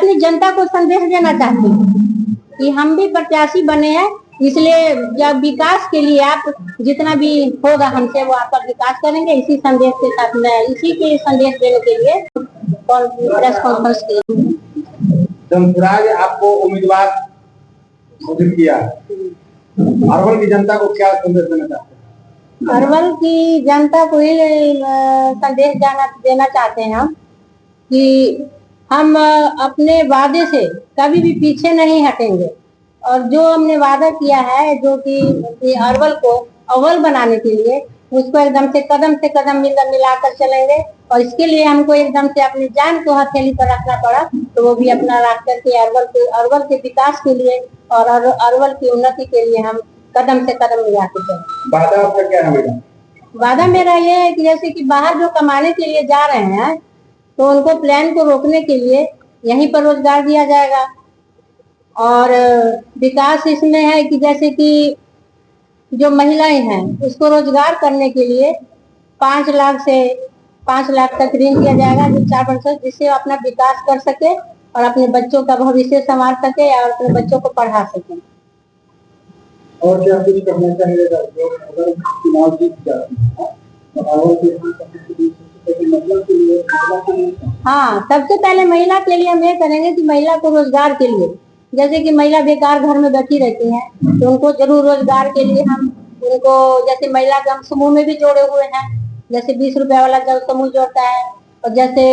अपनी जनता को संदेश देना चाहती हूँ कि हम भी प्रत्याशी बने हैं, इसलिए जब विकास के लिए आप जितना भी होगा हमसे वो आपका विकास करेंगे। इसी संदेश के साथ मैं इसी के संदेश देने के लिए प्रेस कॉन्फ्रेंस की। जमथराज आपको उम्मीदवार घोषित किया, अरवल की जनता को क्या संदेश देना चाहते हैं? अरवल की जनता को ये संदेश देना चाहते हैं हम कि हम अपने वादे से कभी भी पीछे नहीं हटेंगे और जो हमने वादा किया है जो कि अरवल को अव्वल बनाने के लिए उसको एकदम से कदम मिलाकर चलेंगे। और इसके लिए हमको एकदम से अपनी जान को हथेली पर रखना पड़ा, तो वो भी अपना रख करके अरवल के विकास के लिए और अरवल की उन्नति के लिए हम कदम से कदम मिलाकर चलेंगे। वादा आपका क्या है? वादा मेरा ये है कि जैसे कि बाहर जो कमाने के लिए जा रहे हैं तो उनको प्लान को रोकने के लिए यहीं पर रोजगार दिया जाएगा। और विकास इसमें है कि जैसे कि जो महिलाएं हैं उसको रोजगार करने के लिए 5 लाख से 5 लाख तक ऋण दिया जाएगा जो 4%, जिससे अपना विकास कर सके और अपने बच्चों का भविष्य संवार सके और अपने बच्चों को पढ़ा सके। और क्या कुछ करना चाहिएगा जो अगर चुनाव जीत जाते हैं? हाँ, सबसे पहले महिला के लिए हम ये करेंगे कि महिला को रोजगार के लिए, जैसे कि महिला बेकार घर में बैठी रहती है तो उनको जरूर रोजगार के लिए हम उनको, जैसे महिला के हम समूह में भी जोड़े हुए हैं, जैसे 20 रुपया वाला जब समूह जोड़ता है और जैसे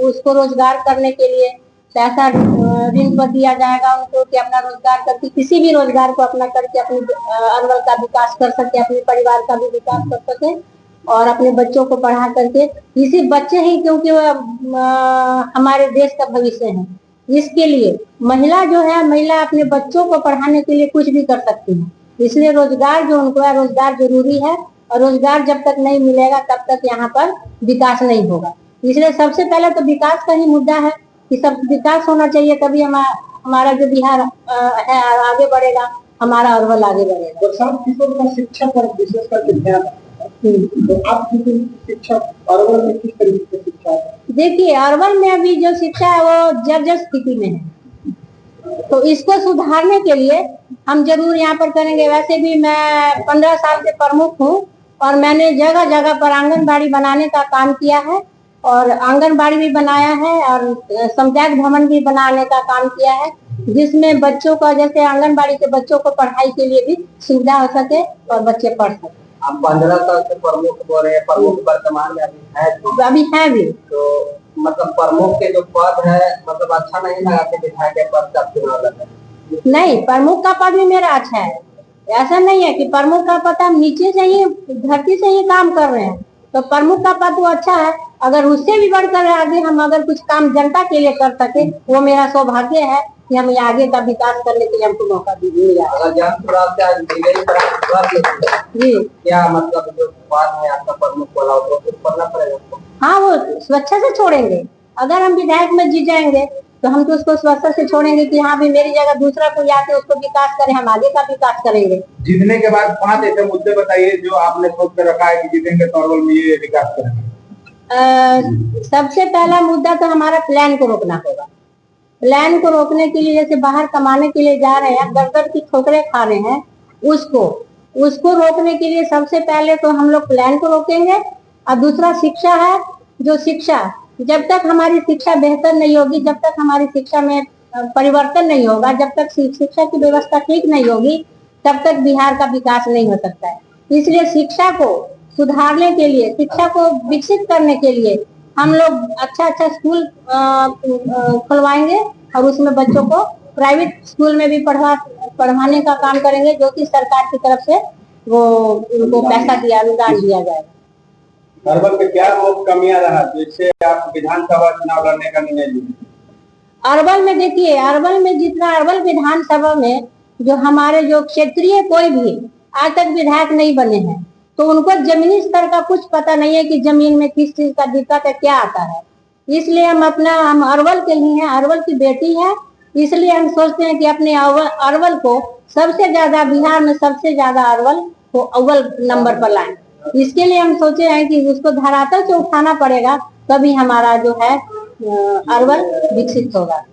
उसको रोजगार करने के लिए पैसा ऋण पर दिया जाएगा उनको कि अपना रोजगार करके किसी भी रोजगार को अपना करके अपने अरवल का विकास कर सके, अपने परिवार का भी विकास कर सके और अपने बच्चों को पढ़ा करके, इसी बच्चे ही क्योंकि हमारे देश का भविष्य है, इसके लिए महिला जो है महिला अपने बच्चों को पढ़ाने के लिए कुछ भी कर सकती है। इसलिए रोजगार जो उनको है रोजगार जरूरी है और रोजगार जब तक नहीं मिलेगा तब तक यहाँ पर विकास नहीं होगा। इसलिए सबसे पहले तो विकास का ही मुद्दा है कि सब विकास होना चाहिए, तभी हमारा जो बिहार है आगे बढ़ेगा, हमारा अरवल आगे बढ़ेगा। शिक्षा पर विशेषकर ध्यान, तो आप शिक्षा अरवल में किस तरीके की शिक्षा है? देखिए अरवल में अभी जो शिक्षा है वो जर्जर स्थिति में है, तो इसको सुधारने के लिए हम जरूर यहाँ पर करेंगे। वैसे भी मैं 15 साल से प्रमुख हूँ और मैंने जगह जगह पर आंगनबाड़ी बनाने का काम किया है और आंगनबाड़ी भी बनाया है और सामुदायिक भवन भी बनाने का काम किया है, जिसमें बच्चों का जैसे आंगनबाड़ी के बच्चों को पढ़ाई के लिए भी सुविधा हो सके और बच्चे पढ़ सके। आप 15 साल से प्रमुख बोल रहे हैं, प्रमुख वर्तमान में अभी है भी, तो मतलब प्रमुख के जो पद है मतलब अच्छा नहीं लगा कि विधायक के पद का चुनाव लगा? नहीं, प्रमुख का पद भी मेरा अच्छा है, ऐसा नहीं है कि प्रमुख का पद हम नीचे से ही धरती से ही काम कर रहे हैं, तो प्रमुख का पद तो अच्छा है। अगर उससे भी बढ़कर आगे हम अगर कुछ काम जनता के लिए कर सके वो मेरा सौभाग्य है कि हम आगे का विकास करने के लिए हमको मौका दीजिएगा। जी क्या मतलब जो बात है आपका प्रमुख वाला वो करना पड़ेगा? हाँ, वो स्वच्छता से छोड़ेंगे। अगर हम विधायक में जीत जाएंगे तो हम तो उसको स्वच्छता से छोड़ेंगे कि हाँ भी मेरी जगह दूसरा कोई आके उसको विकास करे, हम आगे का विकास करेंगे। जीतने के बाद 5 ऐसे मुद्दे बताइए जो आपने सोच कर रखा है कि जीतेंगे तो अरवल में ये विकास करेंगे। सबसे पहला मुद्दा तो हमारा प्लान को रोकना होगा। प्लान को रोकने के लिए जैसे बाहर कमाने के लिए जा रहे हैं, दर की ठोकरें खा रहे हैं, उसको रोकने के लिए सबसे पहले तो हम लोग प्लान को रोकेंगे। और दूसरा शिक्षा है, जो शिक्षा जब तक हमारी शिक्षा बेहतर नहीं होगी, जब तक हमारी शिक्षा में परिवर्तन नहीं होगा, जब तक शिक्षा की व्यवस्था ठीक नहीं होगी तब तक बिहार का विकास नहीं हो सकता है। इसलिए शिक्षा को सुधारने के लिए, शिक्षा को विकसित करने के लिए हम लोग अच्छा स्कूल खुलवाएंगे और उसमें बच्चों को प्राइवेट स्कूल में भी पढ़वाने का काम करेंगे, जो कि सरकार की तरफ से वो उनको पैसा अनुदान दिया जाएगा। अरवल में क्या कमियां रहा जिससे आप विधानसभा चुनाव लड़ने का निर्णय लिए? अरवल में देखिए, अरवल में जितना अरवल विधानसभा में जो हमारे जो क्षेत्रीय कोई भी आज तक विधायक नहीं बने हैं, तो उनको जमीनी स्तर का कुछ पता नहीं है कि जमीन में किस चीज का दिक्कत है, क्या आता है। इसलिए हम अरवल के लिए हैं, अरवल की बेटी है, इसलिए हम सोचते हैं कि अपने अरवल को सबसे ज्यादा, बिहार में सबसे ज्यादा अरवल को अव्वल नंबर पर लाएं। इसके लिए हम सोचे हैं कि उसको धरातल से उठाना पड़ेगा, तभी हमारा जो है अरवल विकसित होगा।